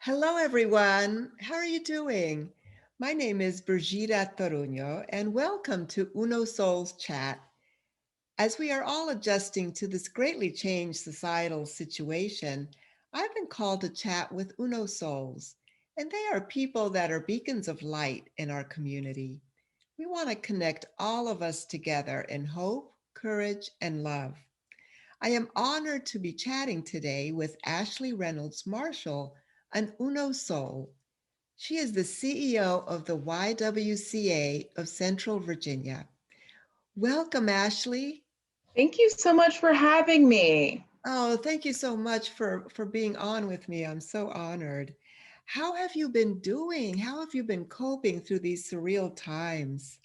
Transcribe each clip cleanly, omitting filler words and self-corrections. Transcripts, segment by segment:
Hello, everyone. How are you doing? My name is Brigida Toruño, and welcome to Uno Soul's Chat. As we are all adjusting to this greatly changed societal situation, I've been called to chat with Uno Souls, and they are people that are beacons of light in our community. We want to connect all of us together in hope, courage, and love. I am honored to be chatting today with Ashley Reynolds Marshall, an Uno Soul. She is the CEO of the YWCA of Central Virginia. Welcome, Ashley. Thank you so much for having me. Oh, thank you so much for being on with me. I'm so honored. How have you been doing? How have you been coping through these surreal times?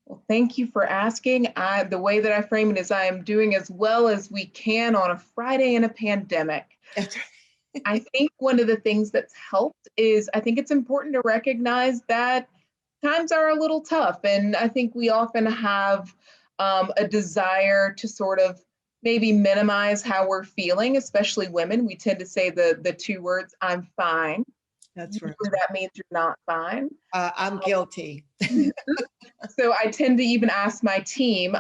Well, thank you for asking. The way that I frame it is I am doing as well as we can on a Friday in a pandemic. That's I think one of the things that's helped is I think it's important to recognize that times are a little tough. And I think we often have a desire to sort of maybe minimize how we're feeling, especially women. We tend to say the two words, I'm fine. That's right. Usually that means you're not fine. I'm guilty. So I tend to even ask my team,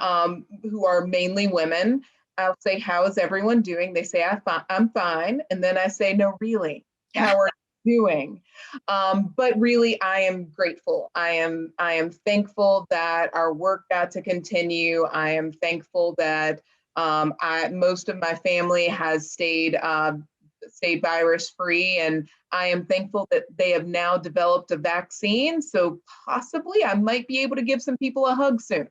who are mainly women, I'll say, how is everyone doing? They say, I'm fine. And then I say, no, really, how are you doing? But really, I am grateful. I am thankful that our work got to continue. I am thankful that most of my family has stayed virus free, and I am thankful that they have now developed a vaccine. So possibly I might be able to give some people a hug soon.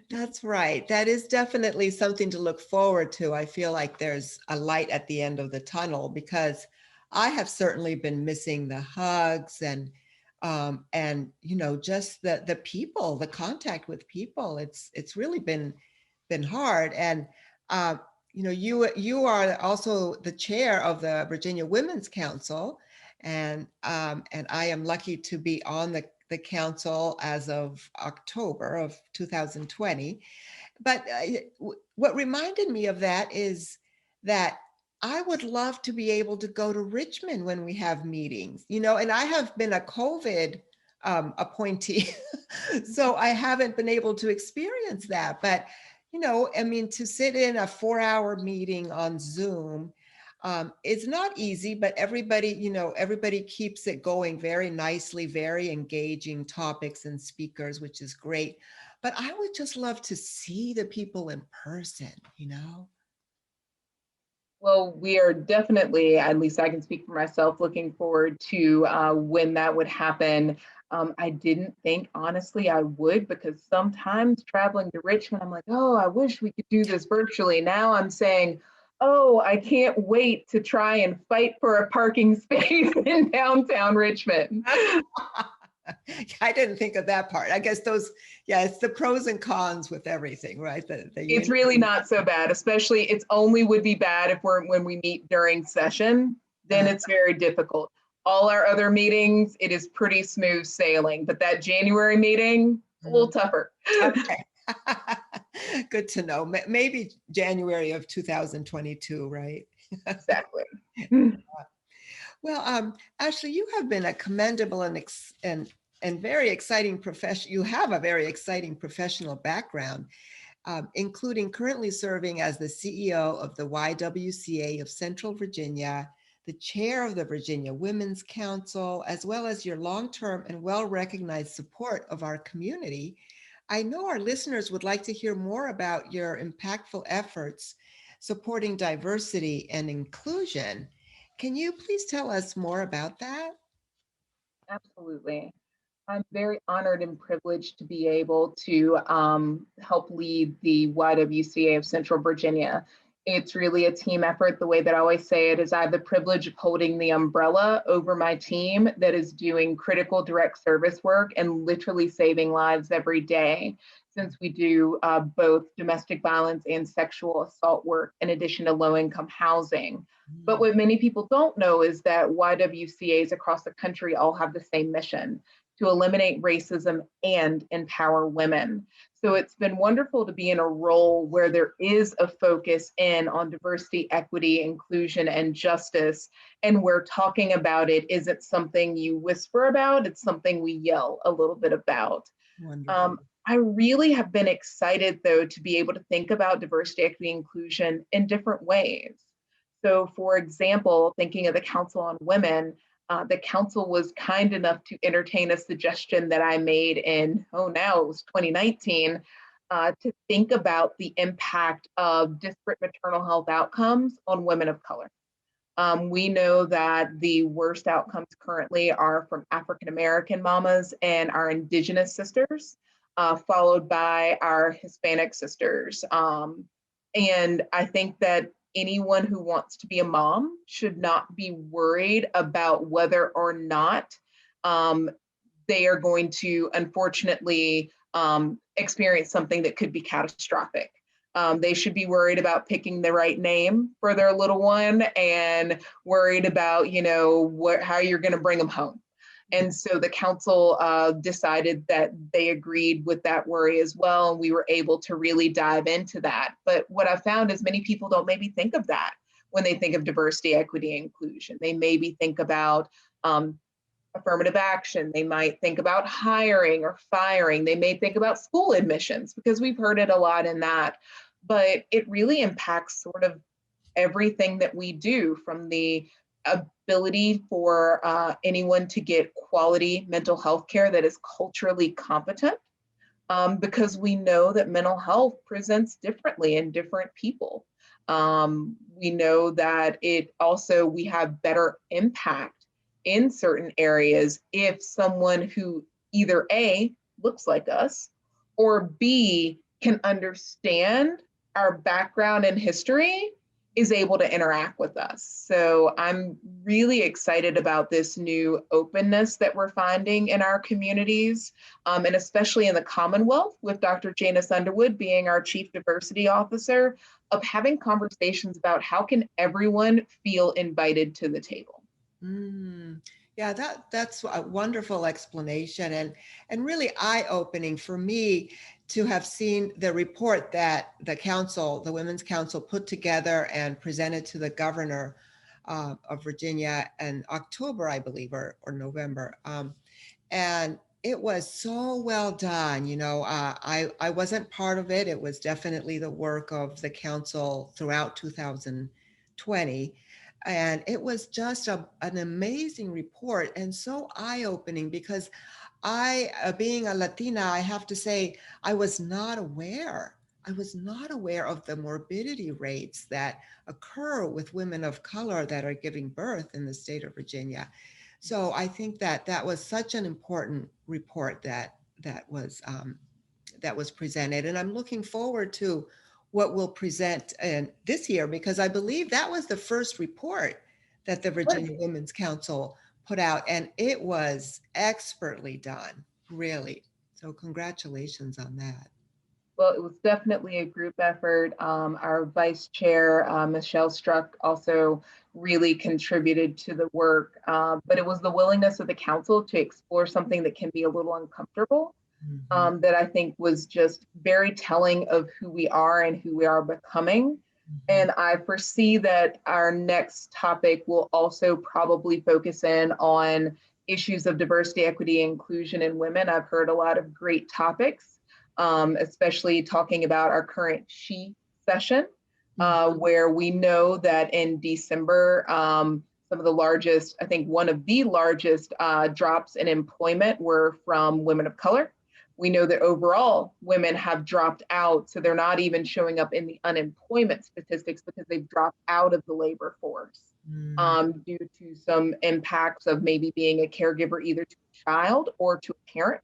That's right. That is definitely something to look forward to. I feel like there's a light at the end of the tunnel because I have certainly been missing the hugs and just the people, the contact with people. It's really been hard. And you are also the chair of the Virginia Women's Council, and I am lucky to be on the council as of October of 2020. But what reminded me of that is that I would love to be able to go to Richmond when we have meetings, and I have been a COVID appointee, so I haven't been able to experience that. But, I mean, to sit in a 4-hour meeting on Zoom, it's not easy, but everybody keeps it going very nicely, very engaging topics and speakers, which is great. But I would just love to see the people in person. Well, we are definitely, at least I can speak for myself, looking forward to when that would happen. I didn't think, honestly, I would, because sometimes traveling to Richmond, I'm like, oh, I wish we could do this virtually. Now I'm saying, oh, I can't wait to try and fight for a parking space in downtown Richmond. I didn't think of that part. I guess it's the pros and cons with everything, right? It's really not so bad, especially it's only would be bad if when we meet during session, then it's very difficult. All our other meetings, it is pretty smooth sailing, but that January meeting, a little tougher. Okay. Good to know. Maybe January of 2022, right? Exactly. Well, Ashley, you have been a commendable and very exciting profession. You have a very exciting professional background, including currently serving as the CEO of the YWCA of Central Virginia, the chair of the Virginia Women's Council, as well as your long-term and well-recognized support of our community. I know our listeners would like to hear more about your impactful efforts supporting diversity and inclusion. Can you please tell us more about that? Absolutely. I'm very honored and privileged to be able to help lead the YWCA of Central Virginia. It's really a team effort. The way that I always say it is I have the privilege of holding the umbrella over my team that is doing critical direct service work and literally saving lives every day, since we do both domestic violence and sexual assault work in addition to low-income housing. But what many people don't know is that YWCAs across the country all have the same mission: to eliminate racism and empower women. So it's been wonderful to be in a role where there is a focus in on diversity, equity, inclusion, and justice, and where talking about it isn't something you whisper about, it's something we yell a little bit about. Wonderful. I really have been excited, though, to be able to think about diversity, equity, inclusion in different ways. So, for example, thinking of the Council on Women, the council was kind enough to entertain a suggestion that I made in, now it was 2019, to think about the impact of disparate maternal health outcomes on women of color. We know that the worst outcomes currently are from African American mamas and our Indigenous sisters, followed by our Hispanic sisters. And I think that anyone who wants to be a mom should not be worried about whether or not they are going to, unfortunately, experience something that could be catastrophic. They should be worried about picking the right name for their little one and worried about, how you're going to bring them home. And so the council decided that they agreed with that worry as well. And we were able to really dive into that. But what I found is many people don't maybe think of that when they think of diversity, equity, and inclusion. They maybe think about affirmative action. They might think about hiring or firing. They may think about school admissions because we've heard it a lot in that. But it really impacts sort of everything that we do, from the ability for anyone to get quality mental health care that is culturally competent, because we know that mental health presents differently in different people. We know that we have better impact in certain areas if someone who either A, looks like us, or B, can understand our background and history, is able to interact with us. So I'm really excited about this new openness that we're finding in our communities, and especially in the Commonwealth, with Dr. Janice Underwood being our Chief Diversity Officer, of having conversations about how can everyone feel invited to the table. Yeah, that's a wonderful explanation, and really eye-opening for me to have seen the report that the Women's Council, put together and presented to the governor of Virginia in October, I believe, or November. And it was so well done. I wasn't part of it. It was definitely the work of the council throughout 2020. And it was just an amazing report and so eye-opening, because being a Latina, I have to say, I was not aware of the morbidity rates that occur with women of color that are giving birth in the state of Virginia. So I think that was such an important report that was presented, and I'm looking forward to what we'll present this year, because I believe that was the first report that the Virginia Women's Council put out, and it was expertly done, really. So congratulations on that. Well, it was definitely a group effort. Our vice chair, Michelle Struck, also really contributed to the work, but it was the willingness of the council to explore something that can be a little uncomfortable, that I think was just very telling of who we are and who we are becoming. And I foresee that our next topic will also probably focus in on issues of diversity, equity, inclusion in women. I've heard a lot of great topics, especially talking about our current SHE session, where we know that in December, some of the largest, I think one of the largest drops in employment were from women of color. We know that overall women have dropped out, so they're not even showing up in the unemployment statistics because they've dropped out of the labor force, due to some impacts of maybe being a caregiver either to a child or to a parent,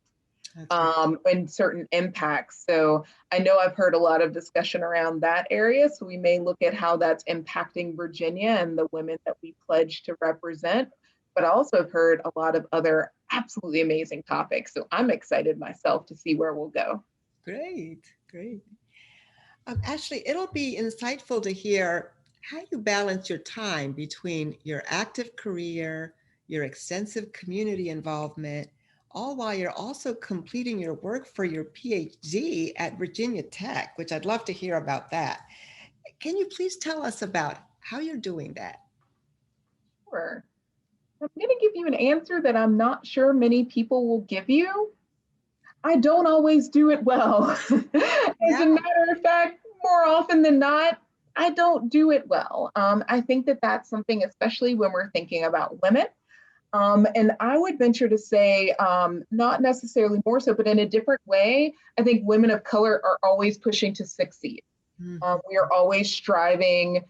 and certain impacts. So I know I've heard a lot of discussion around that area, so we may look at how that's impacting Virginia and the women that we pledge to represent. But I also have heard a lot of other absolutely amazing topics. So I'm excited myself to see where we'll go. Great. Ashley, it'll be insightful to hear how you balance your time between your active career, your extensive community involvement, all while you're also completing your work for your PhD at Virginia Tech, which I'd love to hear about that. Can you please tell us about how you're doing that? Sure. I'm going to give you an answer that I'm not sure many people will give you. I don't always do it well. As a Yeah. matter of fact, more often than not, I don't do it well. I think that that's something, especially when we're thinking about women. And I would venture to say, not necessarily more so, but in a different way, I think women of color are always pushing to succeed. We are always striving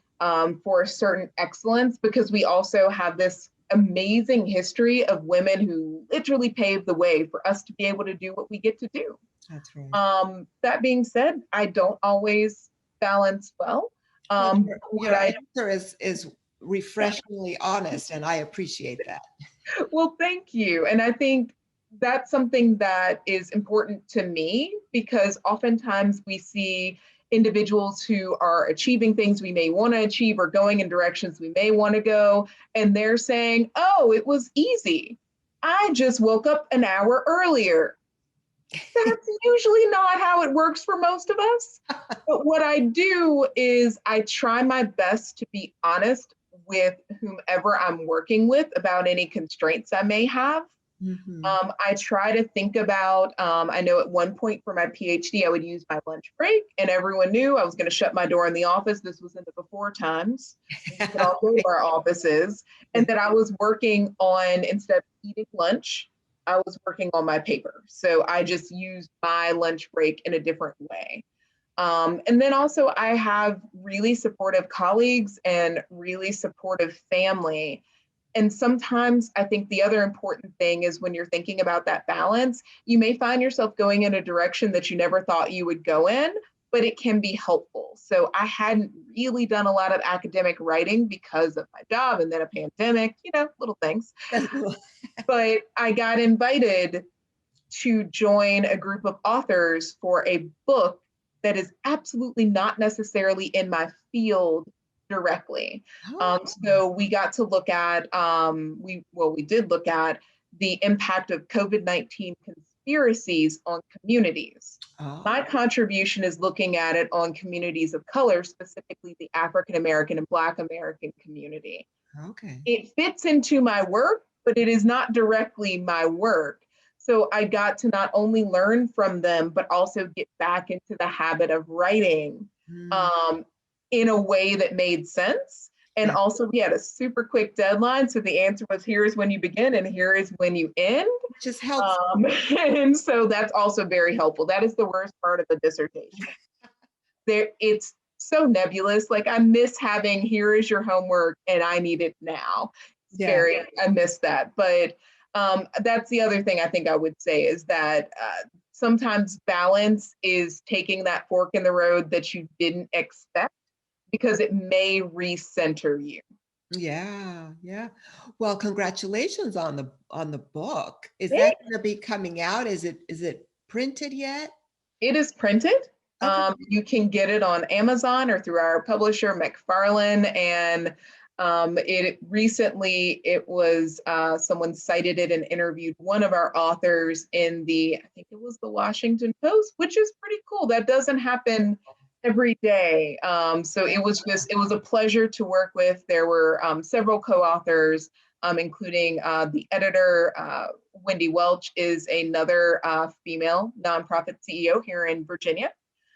for a certain excellence because we also have this amazing history of women who literally paved the way for us to be able to do what we get to do. That's right. That being said, I don't always balance well. Well, your What I answer is refreshingly honest, and I appreciate that. Well, thank you. And I think that's something that is important to me because oftentimes we see individuals who are achieving things we may want to achieve or going in directions we may want to go. And they're saying, oh, it was easy. I just woke up an hour earlier. That's usually not how it works for most of us. But what I do is I try my best to be honest with whomever I'm working with about any constraints I may have. I try to think about, I know at one point for my PhD, I would use my lunch break and everyone knew I was going to shut my door in the office. This was in the before times. We could all go to our offices. And that I was working on, instead of eating lunch, I was working on my paper. So I just used my lunch break in a different way. And then also I have really supportive colleagues and really supportive family. And sometimes I think the other important thing is when you're thinking about that balance, you may find yourself going in a direction that you never thought you would go in, but it can be helpful. So I hadn't really done a lot of academic writing because of my job and then a pandemic, little things. But I got invited to join a group of authors for a book that is absolutely not necessarily in my field directly. So we got to look at, we did look at the impact of COVID-19 conspiracies on communities. My contribution is looking at it on communities of color, specifically the African American and Black American community. Okay. It fits into my work, but it is not directly my work. So I got to not only learn from them, but also get back into the habit of writing in a way that made sense. And also we had a super quick deadline. So the answer was, here is when you begin and here is when you end. Which is helpful. And so that's also very helpful. That is the worst part of the dissertation. It's so nebulous. Like I miss having, here is your homework and I need it now. Scary. I miss that. But that's the other thing I think I would say is that sometimes balance is taking that fork in the road that you didn't expect because it may recenter you. Yeah. Well, congratulations on the book. Is that going to be coming out? Is it printed yet? It is printed. Okay. You can get it on Amazon or through our publisher, McFarlane, and it was someone cited it and interviewed one of our authors in I think it was the Washington Post, which is pretty cool. That doesn't happen every day. So it was a pleasure to work with. There were several co-authors, including the editor. Wendy Welch is another female nonprofit CEO here in Virginia.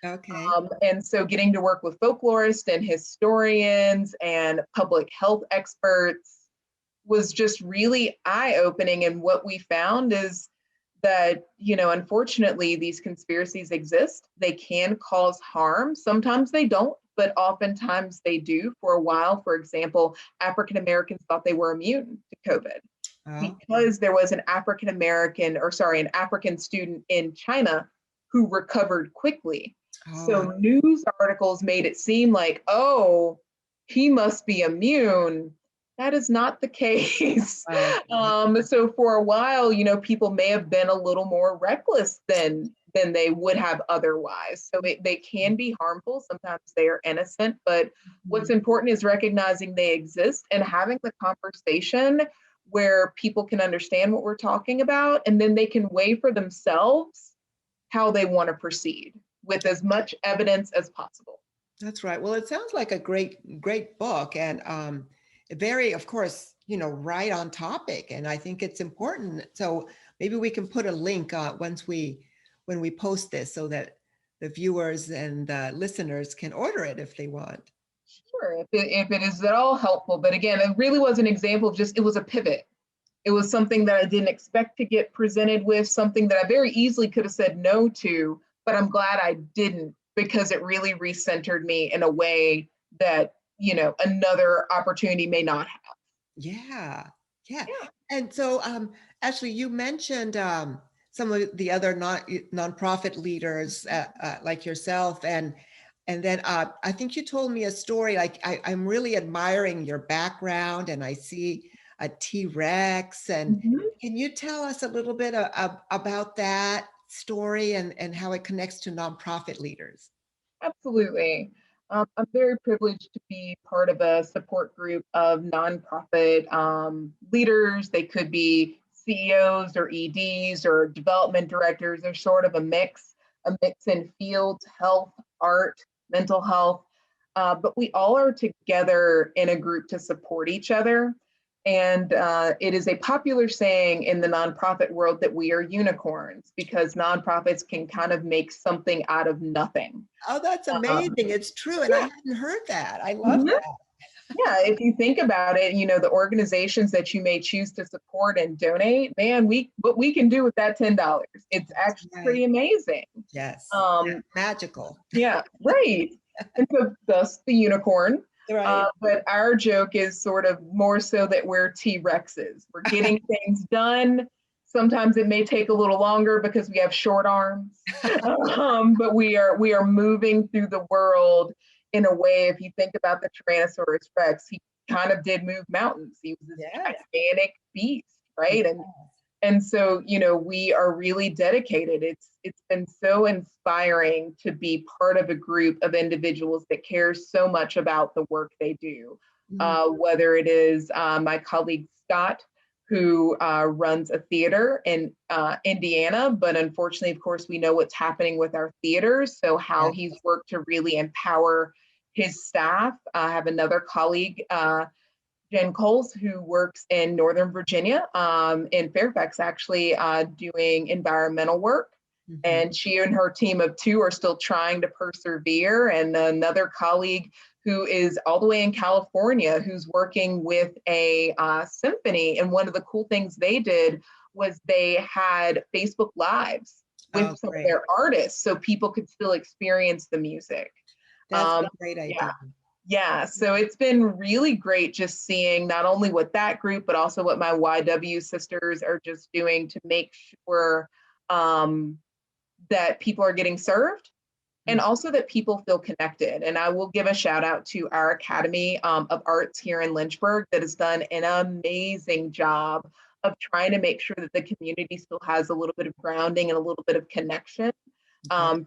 Okay. And so getting to work with folklorists and historians and public health experts was just really eye-opening. And what we found is that, unfortunately, these conspiracies exist. They can cause harm. Sometimes they don't, but oftentimes they do. For a while, for example, African Americans thought they were immune to COVID because there was an African student in China who recovered quickly. So news articles made it seem like, oh, he must be immune. That is not the case. So for a while, people may have been a little more reckless than they would have otherwise. So they can be harmful. Sometimes they are innocent, but what's important is recognizing they exist and having the conversation where people can understand what we're talking about, and then they can weigh for themselves how they want to proceed with as much evidence as possible. That's right. Well, it sounds like a great book, and very, of course, right on topic. And I think it's important. So maybe we can put a link when we post this, so that the viewers and listeners can order it if they want. Sure, if it is at all helpful. But again, it really was an example of just, it was a pivot. It was something that I didn't expect to get presented with, something that I very easily could have said no to, but I'm glad I didn't, because it really recentered me in a way that, another opportunity may not have. Yeah. And so, Ashley, you mentioned some of the other nonprofit leaders like yourself, and then I think you told me a story. Like I'm really admiring your background, and I see a T-Rex. And can you tell us a little bit about that story and how it connects to nonprofit leaders? Absolutely. I'm very privileged to be part of a support group of nonprofit leaders. They could be CEOs or EDs or development directors. They're sort of a mix in fields, health, art, mental health. But we all are together in a group to support each other. And it is a popular saying in the nonprofit world that we are unicorns, because nonprofits can kind of make something out of nothing. Oh, that's amazing. It's true. And I hadn't heard that. I love Mhm. that. Yeah, if you think about it, the organizations that you may choose to support and donate, man, what we can do with that $10, it's actually pretty amazing. Yes. Um, Magical. yeah, right. And so thus the unicorn. Right. But our joke is sort of more so that we're T-Rexes. We're getting things done. Sometimes it may take a little longer because we have short arms, but we are moving through the world in a way. If you think about the Tyrannosaurus Rex, he kind of did move mountains. He was this gigantic beast, right? And so, we are really dedicated. It's been so inspiring to be part of a group of individuals that cares so much about the work they do. Whether it is my colleague Scott, who runs a theater in Indiana, but unfortunately, of course, we know what's happening with our theaters. So how he's worked to really empower his staff. I have another colleague, Jen Coles, who works in Northern Virginia, in Fairfax, actually, doing environmental work. And she and her team of 2 are still trying to persevere. And another colleague who is all the way in California, who's working with a symphony. And one of the cool things they did was they had Facebook Lives with some of their artists, so people could still experience the music. That's a great idea. Yeah, so it's been really great just seeing not only what that group, but also what my YW sisters are just doing to make sure that people are getting served, and also that people feel connected. And I will give a shout out to our Academy of Arts here in Lynchburg that has done an amazing job of trying to make sure that the community still has a little bit of grounding and a little bit of connection.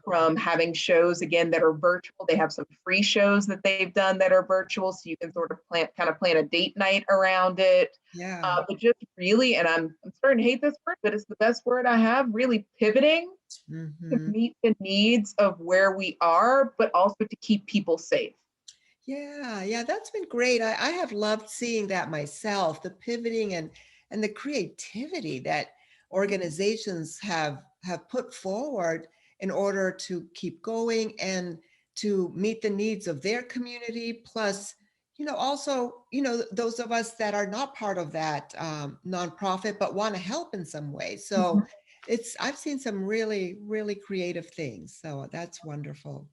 From having shows, again, that are virtual. They have some free shows that they've done that are virtual, so you can sort of plan a date night around it. But just really, and I'm starting to hate this word, but it's the best word I have, really pivoting to meet the needs of where we are, but also to keep people safe. Yeah, that's been great. I have loved seeing that myself, the pivoting and the creativity that organizations have put forward in order to keep going and to meet the needs of their community. Plus, also, those of us that are not part of that nonprofit, but want to help in some way. So I've seen some really, really creative things. So that's wonderful.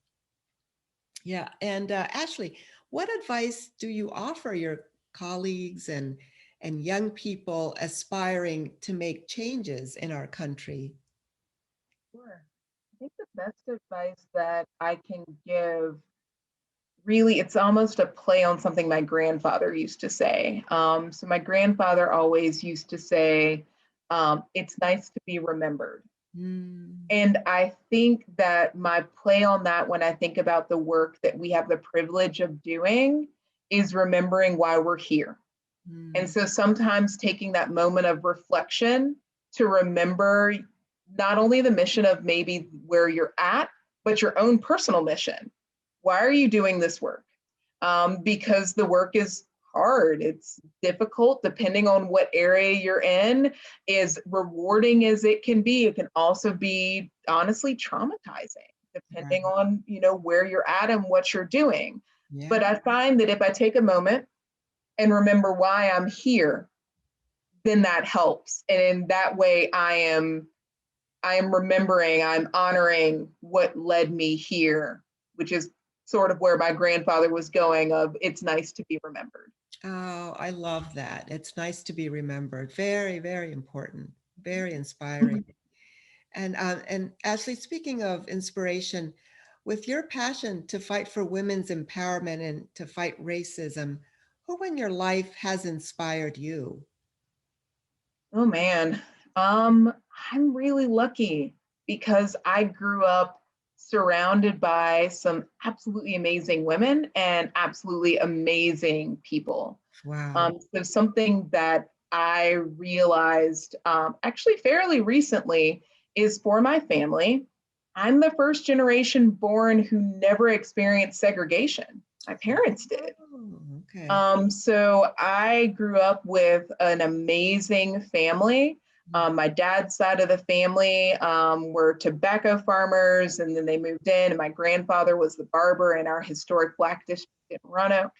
Yeah. And Ashley, what advice do you offer your colleagues and young people aspiring to make changes in our country? Sure. I think the best advice that I can give, really, it's almost a play on something my grandfather used to say. So my grandfather always used to say, it's nice to be remembered. And I think that my play on that, when I think about the work that we have the privilege of doing, is remembering why we're here. And Mm, so sometimes taking that moment of reflection to remember not only the mission of maybe where you're at, but your own personal mission. Why are you doing this work? Because the work is hard. It's difficult depending on what area you're in. As rewarding as it can be, it can also be honestly traumatizing right. depending on, where you're at and what you're doing. But Yeah. I find that if I take a moment and remember why I'm here, then that helps. And in that way, I am remembering, I'm honoring what led me here, which is sort of where my grandfather was going of it's nice to be remembered. Oh, I love that. It's nice to be remembered. Very, very important. Very inspiring. And Ashley, speaking of inspiration, with your passion to fight for women's empowerment and to fight racism, who in your life has inspired you? Oh man. Um, I'm really lucky because I grew up surrounded by some absolutely amazing women and absolutely amazing people. Wow. So something that I realized actually fairly recently is for my family. I'm the first generation born who never experienced segregation. My parents did. Oh, okay. So I grew up with an amazing family. My dad's side of the family were tobacco farmers, and then they moved in. And my grandfather was the barber in our historic Black district in Roanoke.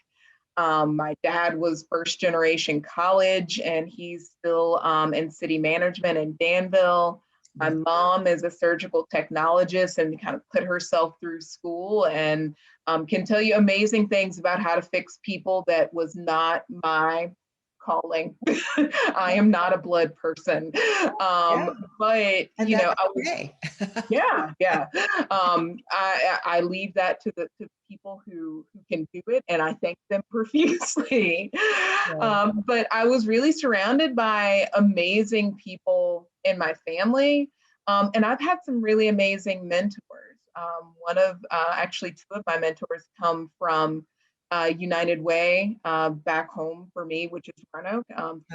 My dad was first generation college, and he's still in city management in Danville. My Wow. mom is a surgical technologist and kind of put herself through school and can tell you amazing things about how to fix people that was not my calling. I am not a blood person. Yeah. But, And that's I was okay. yeah, yeah. I leave that to the people who can do it, and I thank them profusely. Right. But I was really surrounded by amazing people in my family, and I've had some really amazing mentors. One of actually two of my mentors come from United Way back home for me, which is Roanoke.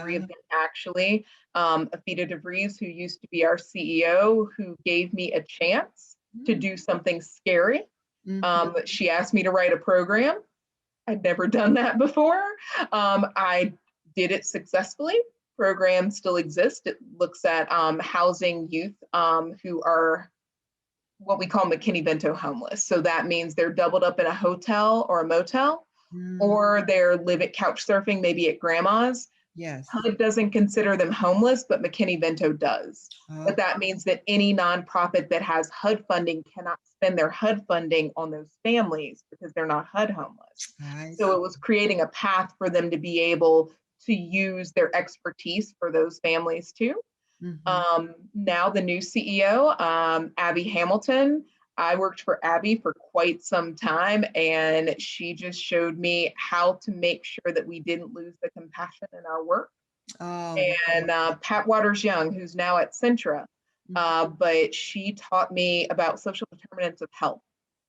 Three of Uh, them actually. Afida DeVries, who used to be our CEO, who gave me a chance to mm, do something scary. mhm. She asked me to write a program. I'd never done that before. I did it successfully. Program still exists. It looks at housing youth who are what we call McKinney-Vento homeless. So that means they're doubled up in a hotel or a motel, Mm, or they're live at couch surfing, maybe at grandma's. yes. HUD doesn't consider them homeless, but McKinney-Vento does. But Oh, that means that any nonprofit that has HUD funding cannot spend their HUD funding on those families because they're not HUD homeless. I So see. it was creating a path for them to be able to use their expertise for those families too. Mhm. Now the new CEO, Abby Hamilton. I worked for Abby for quite some time, and she just showed me how to make sure that we didn't lose the compassion in our work. Oh, wow. And Pat Waters Young, who's now at Centra, Mm, but she taught me about social determinants of health.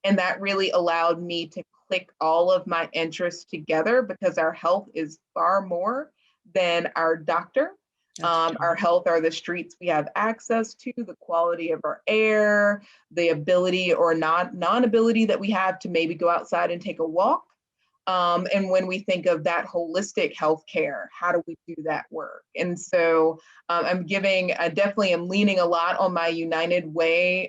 And that really allowed me to click all of my interests together because our health is far more than our doctor. that's Our true. health are the streets we have access to, the quality of our air, the ability or not non-ability that we have to maybe go outside and take a walk. And when we think of that holistic healthcare, how do we do that work? And so I definitely am leaning a lot on my United Way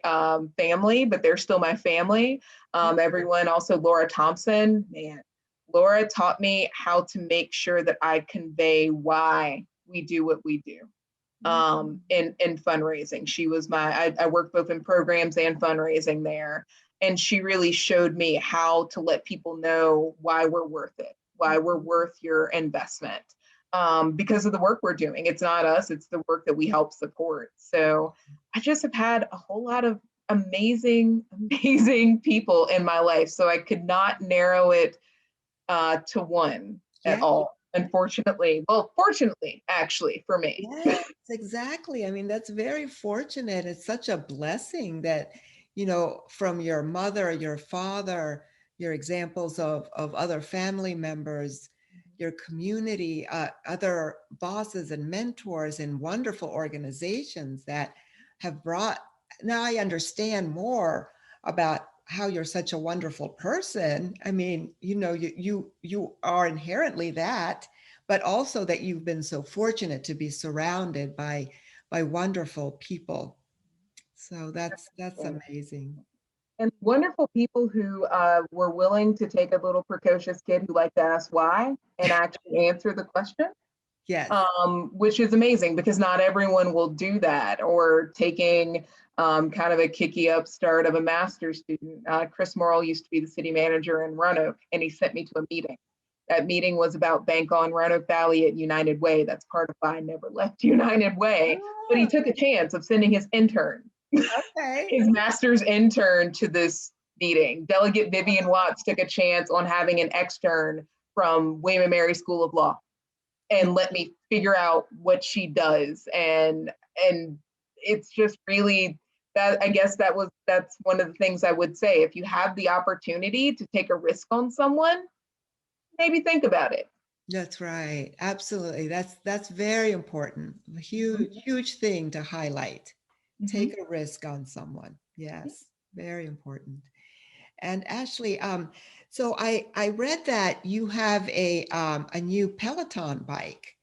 family, but they're still my family. Everyone, also Laura Thompson, man, Laura taught me how to make sure that I convey why we do what we do Mhm. in fundraising. She was I worked both in programs and fundraising there. And she really showed me how to let people know why we're worth it, why we're worth your investment. Because of the work we're doing. It's not us, it's the work that we help support. So I just have had a whole lot of amazing, amazing people in my life. So I could not narrow it to one at Yeah. all, unfortunately. Well, fortunately, actually, for me. Yes, exactly. I mean, that's very fortunate. It's such a blessing that, from your mother, your father, your examples of other family members, your community, other bosses and mentors in wonderful organizations that have brought, now I understand more about how you're such a wonderful person. I mean, you know, you are inherently that, but also that you've been so fortunate to be surrounded by wonderful people. So that's amazing. And wonderful people who were willing to take a little precocious kid who liked to ask why and actually answer the question. Yes. Which is amazing because not everyone will do that. Or taking kind of a kicky upstart of a master's student. Chris Morrill used to be the city manager in Roanoke, and he sent me to a meeting. That meeting was about Bank on Roanoke Valley at United Way. That's part of why I never left United Way. But he took a chance of sending his intern, his master's intern, to this meeting. Delegate Vivian Watts took a chance on having an extern from William & Mary School of Law and let me figure out what she does. And it's just really that, I guess that's one of the things I would say. If you have the opportunity to take a risk on someone, maybe think about it. That's right. Absolutely. That's very important. A huge thing to highlight. Take a risk on someone. Yes, very important. And Ashley, so I read that you have a new Peloton bike.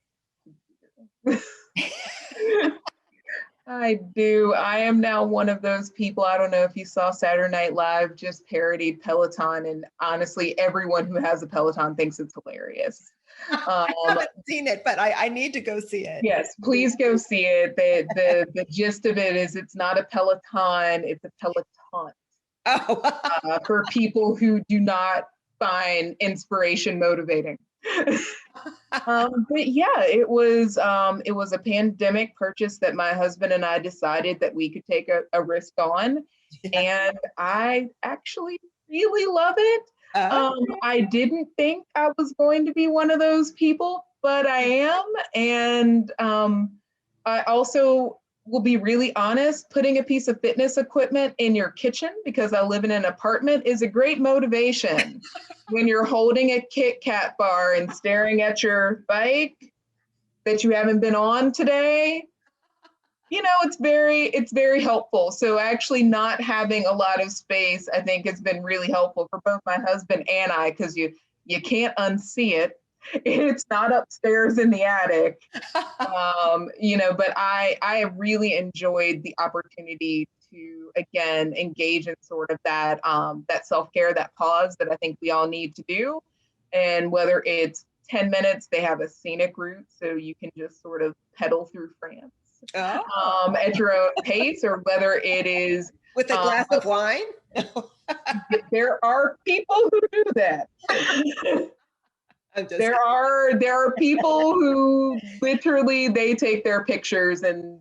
I do. I am now one of those people. I don't know if you saw Saturday Night Live just parodied Peloton, and honestly, everyone who has a Peloton thinks it's hilarious. I haven't seen it, but I need to go see it. Yes, please go see it. The gist of it is it's not a Peloton, it's a Peloton. For people who do not find inspiration motivating. But yeah, it was a pandemic purchase that my husband and I decided that we could take a risk on. And I actually really love it. I didn't think I was going to be one of those people, but I am. And I also will be really honest, putting a piece of fitness equipment in your kitchen, because I live in an apartment, is a great motivation. When you're holding a Kit Kat bar and staring at your bike that you haven't been on today, you know, it's very helpful. So actually not having a lot of space, I think, has been really helpful for both my husband and I, because you can't unsee it. It's not upstairs in the attic. You know, but I have really enjoyed the opportunity to, again, engage in sort of that self-care, that pause that I think we all need to do. And whether it's 10 minutes, they have a scenic route, so you can just sort of pedal through France at your own pace, or whether it is with a glass of wine. There are people who do that. There are people who literally, they take their pictures and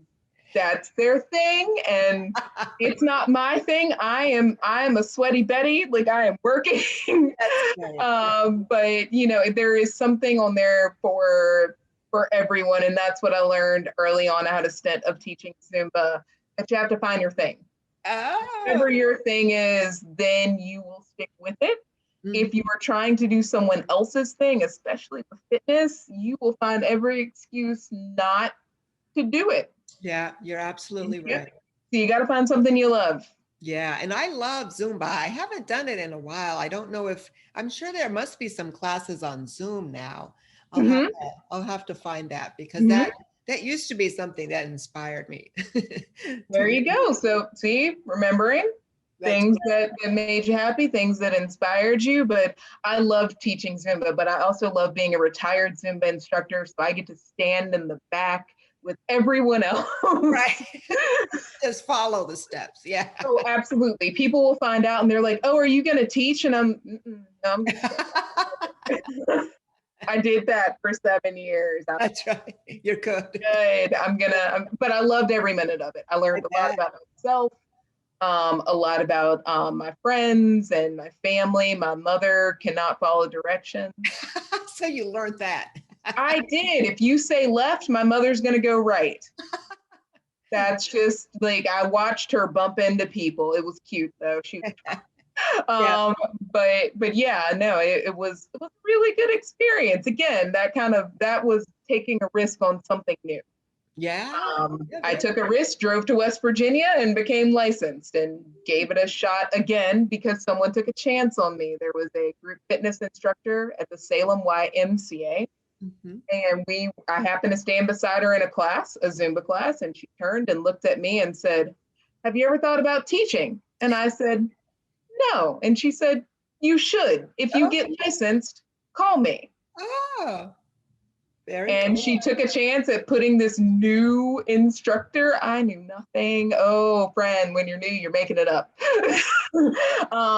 that's their thing, and it's not my thing. I am a sweaty Betty, like I am working. But you know, there is something on there for everyone, and that's what I learned early on. I had a stint of teaching Zumba, that you have to find your thing. Whatever your thing is, then you will stick with it. If you are trying to do someone else's thing, especially with fitness, you will find every excuse not to do it. Yeah, you're absolutely right. So you got to find something you love. Yeah, and I love Zumba. I haven't done it in a while. I don't know if, I'm sure there must be some classes on Zoom now. I'll have to find that, because that used to be something that inspired me. There you go. So see, remembering things that made you happy, things that inspired you. But I love teaching Zumba, but I also love being a retired Zumba instructor. So I get to stand in the back with everyone else. Right. Just follow the steps. Yeah. Oh, absolutely. People will find out and they're like, oh, are you going to teach? And I'm I did that for 7 years. That's right. You're good. But I loved every minute of it. I learned a lot about myself. A lot about my friends and my family. My mother cannot follow directions. So you learned that. I did. If you say left, my mother's going to go right. That's just like, I watched her bump into people. It was cute though. She was Yeah. But yeah, no, it was a really good experience. Again, that was taking a risk on something new. Yeah. Yeah, I very took a risk, drove to West Virginia and became licensed and gave it a shot again because someone took a chance on me. There was a group fitness instructor at the Salem YMCA, Mhm. and I happened to stand beside her in a class, a Zumba class, and she turned and looked at me and said, "Have you ever thought about teaching?" And I said, "No." And she said, "You should. If you Oh, get licensed, call me." oh, very And cool. she took a chance at putting this new instructor. I knew nothing. Oh, friend, when you're new, you're making it up.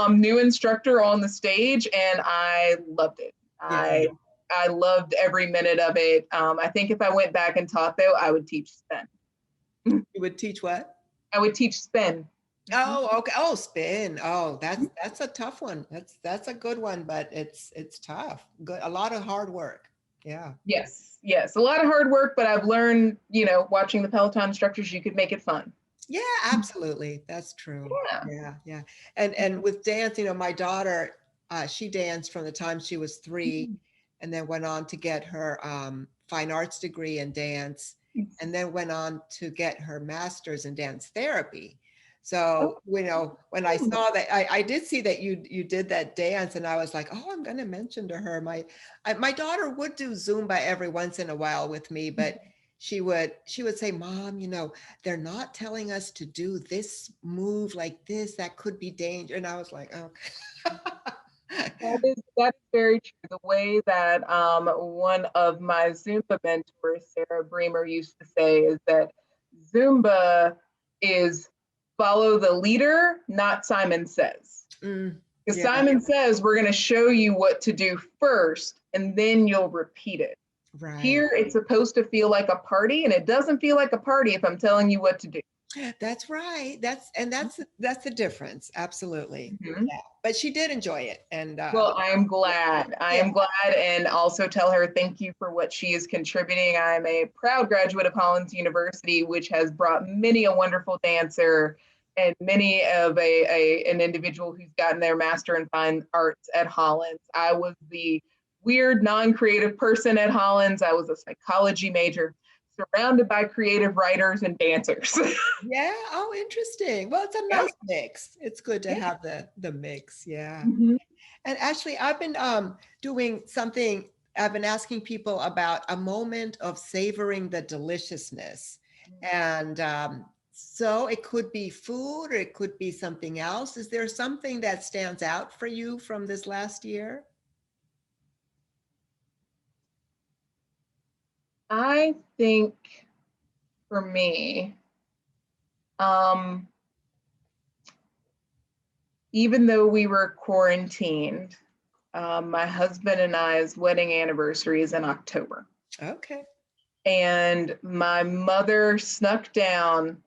New instructor on the stage, and I loved it. Yeah. I loved every minute of it. I think if I went back and taught, though, I would teach spin. You would teach what? I would teach spin. Mhm. Oh, okay. Oh, spin. Oh, that's a tough one. That's a good one, but it's tough. Good, a lot of hard work. Yeah. Yes, yes, a lot of hard work, but I've learned, watching the Peloton instructors, you could make it fun. Yeah, absolutely. That's true. Yeah. Yeah, yeah. And with dance, my daughter, she danced from the time she was 3 Mhm. and then went on to get her fine arts degree in dance and then went on to get her master's in dance therapy. Oh, So, when I cool. saw that, I did see that you did that dance and I was like, oh, I'm going to mention to her. My daughter would do Zumba every once in a while with me, but she would say, Mom, they're not telling us to do this move like this. That could be danger. And I was like, oh. That's very true. The way that one of my Zumba mentors, Sarah Bremer, used to say is that Zumba is follow the leader, not Simon Says. Mm, Because yeah, Simon Says we're going to show you what to do first, and then you'll repeat it. right. Here, it's supposed to feel like a party, and it doesn't feel like a party if I'm telling you what to do. That's right. That's the difference. Absolutely. Mhm. Yeah. But she did enjoy it. And Well, I am glad. I yeah. am glad, and also tell her thank you for what she is contributing. I am a proud graduate of Hollins University, which has brought many a wonderful dancer and many of an individual who's gotten their master in fine arts at Hollins. I was the weird, non-creative person at Hollins. I was a psychology major, surrounded by creative writers and dancers. Yeah. Oh, interesting. Well, it's a Yeah. nice mix. It's good to Yeah. have the mix. Yeah. Mhm. And Ashley, I've been doing something. I've been asking people about a moment of savoring the deliciousness. And so it could be food or it could be something else. Is there something that stands out for you from this last year? I think for me, um, even though we were quarantined, my husband and I's wedding anniversary is in October. Okay. And my mother snuck down,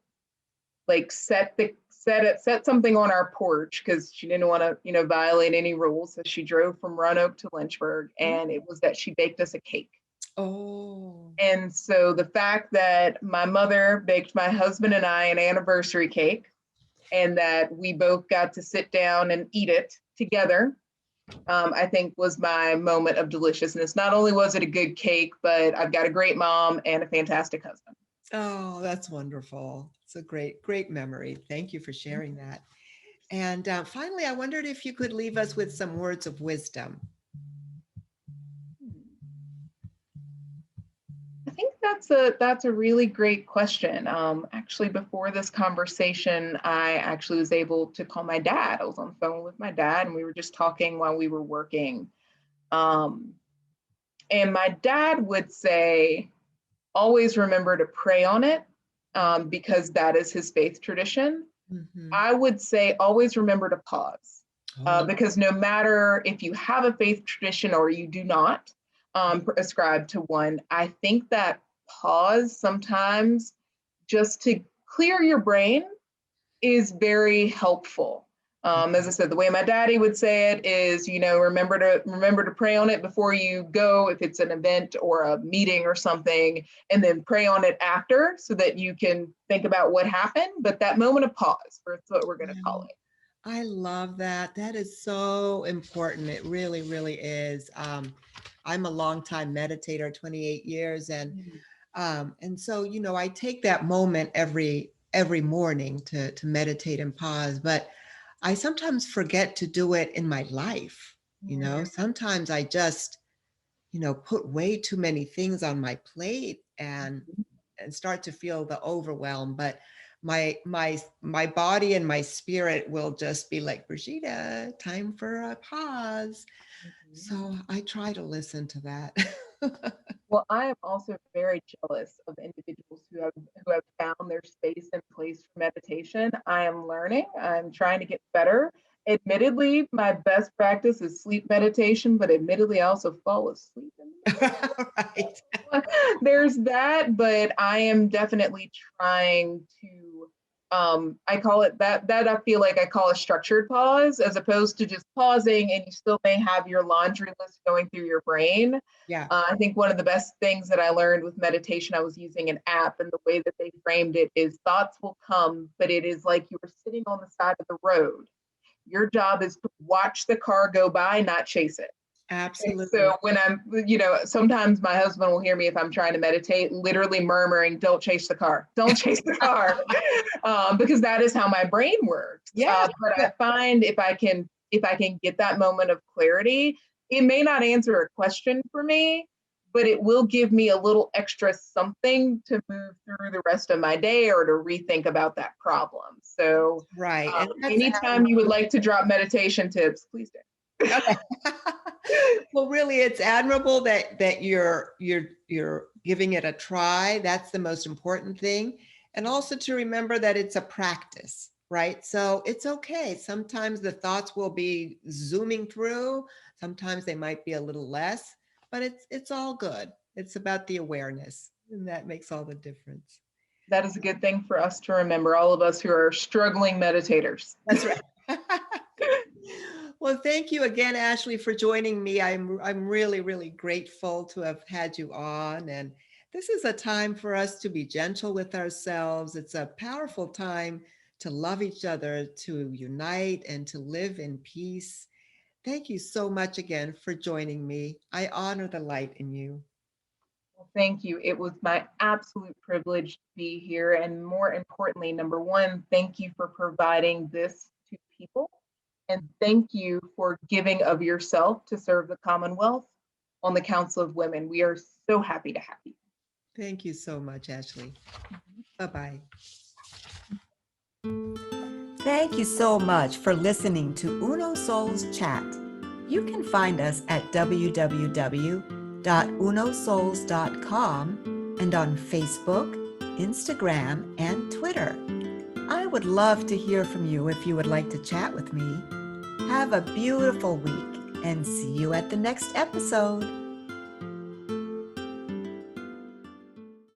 like set something on our porch because she didn't want to, violate any rules. So she drove from Roanoke to Lynchburg, Mm. and it was that she baked us a cake. Oh, And so the fact that my mother baked my husband and I an anniversary cake, and that we both got to sit down and eat it together, I think was my moment of deliciousness. Not only was it a good cake, but I've got a great mom and a fantastic husband. oh, that's wonderful. It's a great, great memory. Thank you for sharing that. And finally, I wondered if you could leave us with some words of wisdom. I think that's a really great question. Actually, before this conversation, I actually was able to call my dad. I was on the phone with my dad, and we were just talking while we were working. Um, and my dad would say, always remember to pray on it, because that is his faith tradition. Mhm. I would say, always remember to pause, Oh, because no matter if you have a faith tradition or you do not ascribe to one, I think that pause sometimes just to clear your brain is very helpful. As I said, the way my daddy would say it is, remember to pray on it before you go, if it's an event or a meeting or something, and then pray on it after so that you can think about what happened. But that moment of pause, that's what we're going to call yeah. it. I love that. That is so important. It really, really is. I'm a longtime meditator, 28 years, and so, I take that moment every morning to meditate and pause, but I sometimes forget to do it in my life. Mhm. Sometimes I just, put way too many things on my plate and start to feel the overwhelm. But my body and my spirit will just be like, Brigida, time for a pause. Mhm. So I try to listen to that. Well, I am also very jealous of individuals who have found their space and place for meditation. I am learning. I'm trying to get better. Admittedly, my best practice is sleep meditation, but admittedly, I also fall asleep in Right. there's that, but I am definitely trying to I call it that I feel like I call a structured pause as opposed to just pausing and you still may have your laundry list going through your brain. Yeah. I think one of the best things that I learned with meditation, I was using an app, and the way that they framed it is thoughts will come, but it is like you were sitting on the side of the road. Your job is to watch the car go by, not chase it. Absolutely. So when sometimes my husband will hear me if I'm trying to meditate, literally murmuring, "Don't chase the car, don't chase the car," because that is how my brain works. Yeah. But I find if I can get that moment of clarity, it may not answer a question for me, but it will give me a little extra something to move through the rest of my day or to rethink about that problem. So, Right. And that's anytime you would like to drop meditation tips, please do. okay. Well, really, it's admirable that you're giving it a try. That's the most important thing. And also to remember that it's a practice, right? So it's okay. Sometimes the thoughts will be zooming through, sometimes they might be a little less, but it's all good. It's about the awareness, and that makes all the difference. That is a good thing for us to remember, all of us who are struggling meditators. That's right. Well, thank you again, Ashley, for joining me. I'm really, really grateful to have had you on. And this is a time for us to be gentle with ourselves. It's a powerful time to love each other, to unite, and to live in peace. Thank you so much again for joining me. I honor the light in you. Well, thank you. It was my absolute privilege to be here. And more importantly, number one, thank you for providing this to people. And thank you for giving of yourself to serve the Commonwealth on the Council of Women. We are so happy to have you. Thank you so much, Ashley. Bye-bye. Thank you so much for listening to Uno Souls Chat. You can find us at www.unosouls.com and on Facebook, Instagram, and Twitter. I would love to hear from you if you would like to chat with me. Have a beautiful week and see you at the next episode.